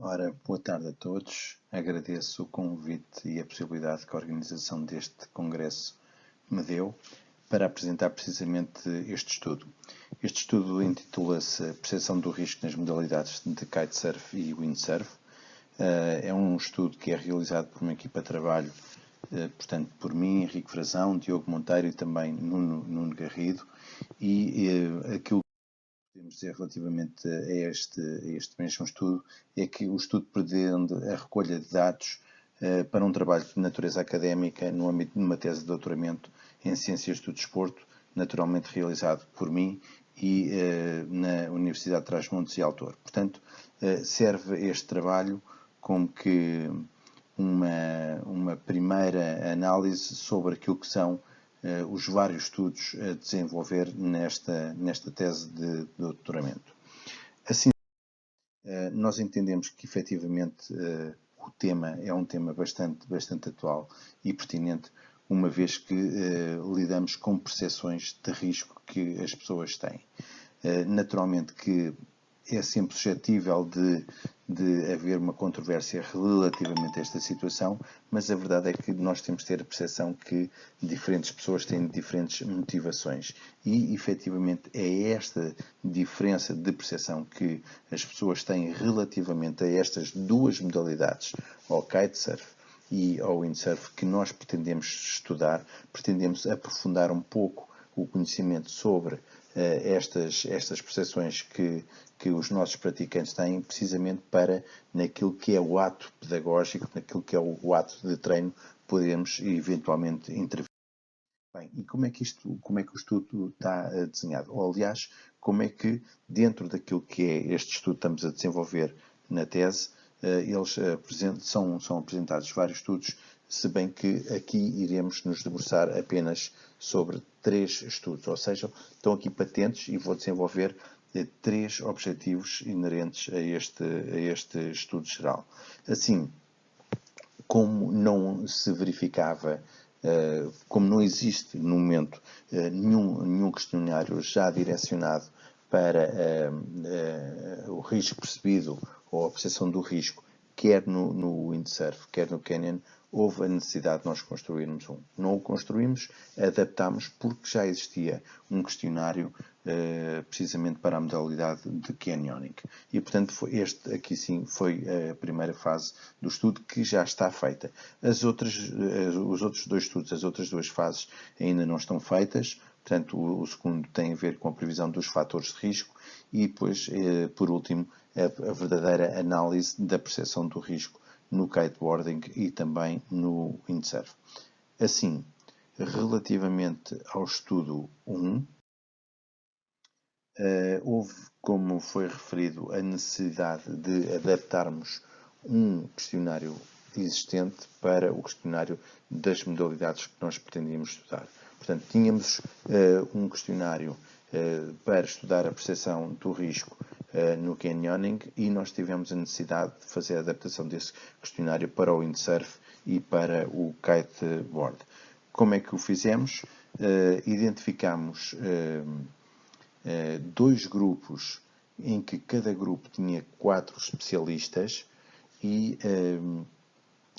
Ora, boa tarde a todos. Agradeço o convite e a possibilidade que a organização deste congresso me deu para apresentar precisamente este estudo. Este estudo intitula-se Percepção do Risco nas modalidades de Kitesurf e Windsurf. É um estudo que é realizado por uma equipa de trabalho, portanto, por mim, Henrique Frazão, Diogo Monteiro e também Nuno Garrido, e aquilo podemos dizer relativamente a este mesmo estudo é que o estudo pretende a recolha de dados para um trabalho de natureza académica no âmbito de uma tese de doutoramento em Ciências do Desporto, naturalmente realizado por mim e na Universidade de Trás-Montes e Altor. Portanto, serve este trabalho como que uma primeira análise sobre aquilo que são os vários estudos a desenvolver nesta tese de doutoramento. Assim, nós entendemos que efetivamente o tema é um tema bastante atual e pertinente, uma vez que lidamos com percepções de risco que as pessoas têm. Naturalmente que é sempre suscetível de haver uma controvérsia relativamente a esta situação, mas a verdade é que nós temos de ter a percepção que diferentes pessoas têm diferentes motivações e, efetivamente, é esta diferença de percepção que as pessoas têm relativamente a estas duas modalidades, ao kitesurf e ao windsurf, que nós pretendemos estudar, pretendemos aprofundar um pouco o conhecimento sobre estas percepções que os nossos praticantes têm, precisamente para, naquilo que é o ato pedagógico, naquilo que é o ato de treino, podermos eventualmente intervir. Bem, e como é que o estudo está desenhado? Ou, aliás, como é que, dentro daquilo que é este estudo que estamos a desenvolver na tese, eles são apresentados vários estudos, se bem que aqui iremos nos debruçar apenas sobre 3 estudos, ou seja, estão aqui patentes e vou desenvolver 3 objetivos inerentes a este estudo geral. Assim, como não se verificava, como não existe no momento nenhum questionário já direcionado para o risco percebido ou a percepção do risco, quer no windsurf, quer no canyon, houve a necessidade de nós construirmos um. Não o construímos, adaptámos porque já existia um questionário precisamente para a modalidade de canyoning. E, portanto, este aqui sim foi a primeira fase do estudo que já está feita. Os outros 2 estudos, as outras 2 fases ainda não estão feitas. Portanto, o segundo tem a ver com a previsão dos fatores de risco e depois, por último, a verdadeira análise da percepção do risco no kiteboarding e também no windsurf. Assim, relativamente ao estudo 1, houve, como foi referido, a necessidade de adaptarmos um questionário existente para o questionário das modalidades que nós pretendíamos estudar. Portanto, tínhamos um questionário para estudar a percepção do risco no canyoning e nós tivemos a necessidade de fazer a adaptação desse questionário para o windsurf e para o kiteboard. Como é que o fizemos? Identificamos 2 grupos em que cada grupo tinha 4 especialistas e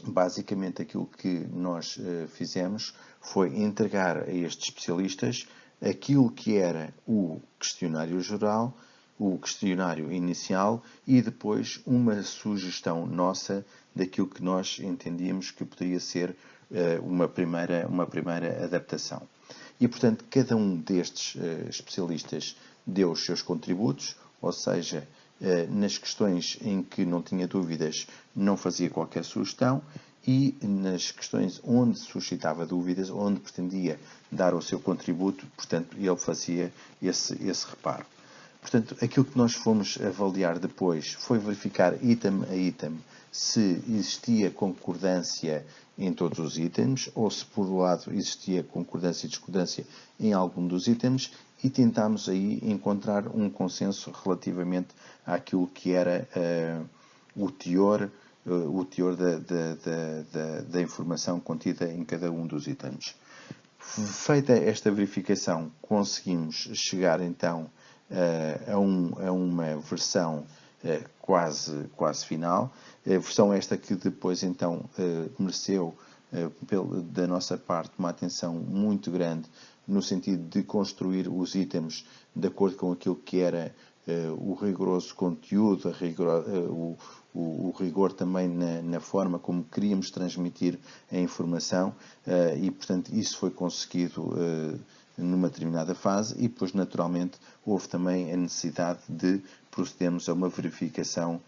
basicamente aquilo que nós fizemos foi entregar a estes especialistas aquilo que era o questionário geral, o questionário inicial e depois uma sugestão nossa daquilo que nós entendíamos que poderia ser uma primeira adaptação. E, portanto, cada um destes especialistas deu os seus contributos, ou seja, nas questões em que não tinha dúvidas, não fazia qualquer sugestão, e nas questões onde suscitava dúvidas, onde pretendia dar o seu contributo, portanto, ele fazia esse reparo. Portanto, aquilo que nós fomos avaliar depois foi verificar item a item se existia concordância em todos os itens ou se, por um lado, existia concordância e discordância em algum dos itens e tentámos aí encontrar um consenso relativamente àquilo que era o teor da informação contida em cada um dos itens. Feita esta verificação, conseguimos chegar então a uma versão quase final. A versão esta que depois então mereceu da nossa parte uma atenção muito grande no sentido de construir os itens de acordo com aquilo que era o rigoroso conteúdo, o rigor também na forma como queríamos transmitir a informação e, portanto, isso foi conseguido numa determinada fase e depois, naturalmente, houve também a necessidade de procedermos a uma verificação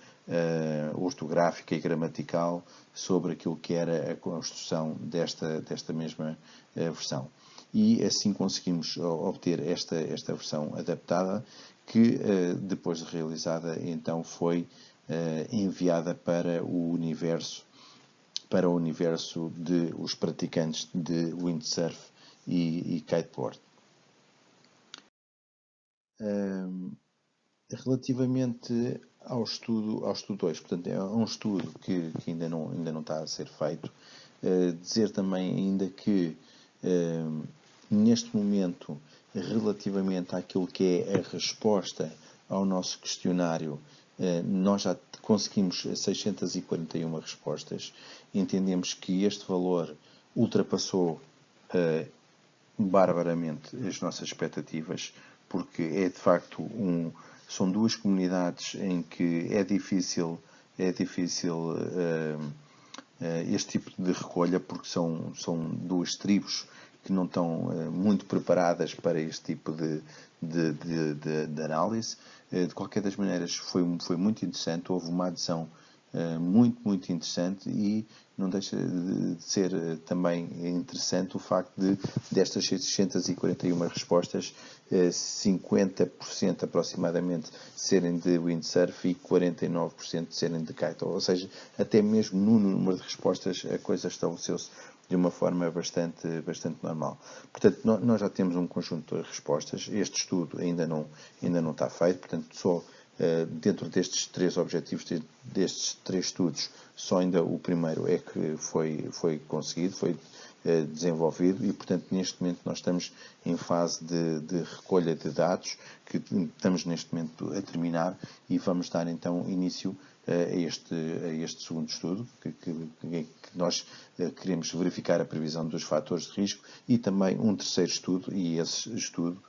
ortográfica e gramatical sobre aquilo que era a construção desta mesma versão. E assim conseguimos obter esta versão adaptada que, depois de realizada, então foi enviada para o universo de os praticantes de windsurf e kiteboard. Relativamente ao estudo 2, portanto, é um estudo que ainda não está a ser feito. Dizer também ainda que, neste momento, relativamente àquilo que é a resposta ao nosso questionário, nós já conseguimos 641 respostas. Entendemos que este valor ultrapassou barbaramente as nossas expectativas, porque é de facto são duas comunidades em que é difícil este tipo de recolha, porque são duas tribos que não estão muito preparadas para este tipo de análise. De qualquer das maneiras, foi muito interessante, houve uma adesão muito interessante e não deixa de ser também interessante o facto destas 641 respostas, 50% aproximadamente serem de windsurf e 49% serem de kite, ou seja, até mesmo no número de respostas a coisa estabeleceu-se de uma forma bastante normal. Portanto, nós já temos um conjunto de respostas. Este estudo ainda não está feito, portanto, só dentro destes três objetivos, destes três estudos, só ainda o primeiro é que foi conseguido, foi desenvolvido e, portanto, neste momento nós estamos em fase de recolha de dados, que estamos neste momento a terminar e vamos dar então início a este segundo estudo, que nós queremos verificar a previsão dos fatores de risco e também um terceiro estudo, e esse estudo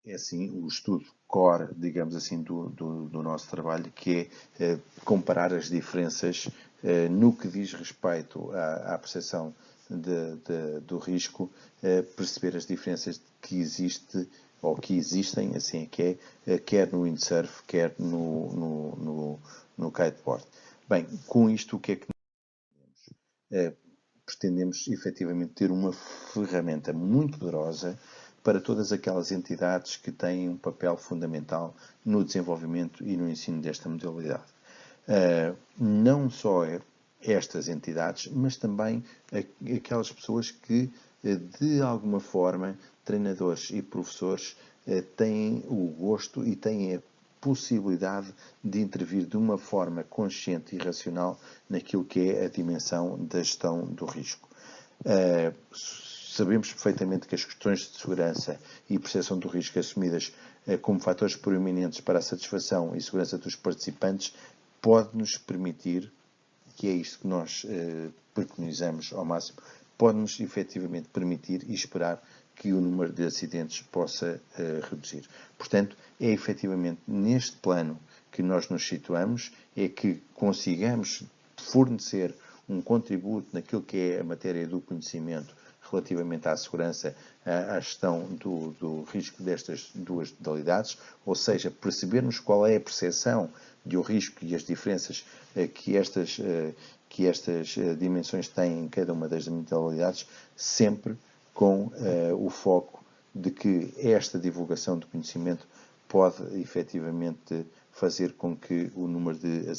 é assim o estudo core, digamos assim, do nosso trabalho, que é comparar as diferenças no que diz respeito à percepção do risco, perceber as diferenças que existem, assim é que é, quer no windsurf, quer no kiteboard. Bem, com isto o que é que pretendemos efetivamente ter uma ferramenta muito poderosa para todas aquelas entidades que têm um papel fundamental no desenvolvimento e no ensino desta modalidade. Não só estas entidades, mas também aquelas pessoas que, de alguma forma, treinadores e professores, têm o gosto e têm a possibilidade de intervir de uma forma consciente e racional naquilo que é a dimensão da gestão do risco. Sabemos perfeitamente que as questões de segurança e percepção do risco assumidas como fatores proeminentes para a satisfação e segurança dos participantes pode-nos permitir, que é isto que nós preconizamos ao máximo, pode-nos efetivamente permitir e esperar que o número de acidentes possa reduzir. Portanto, é efetivamente neste plano que nós nos situamos, é que consigamos fornecer um contributo naquilo que é a matéria do conhecimento relativamente à segurança, à gestão do risco destas duas modalidades, ou seja, percebermos qual é a percepção do risco e as diferenças que estas dimensões têm em cada uma das modalidades, sempre com o foco de que esta divulgação do conhecimento pode efetivamente fazer com que o número de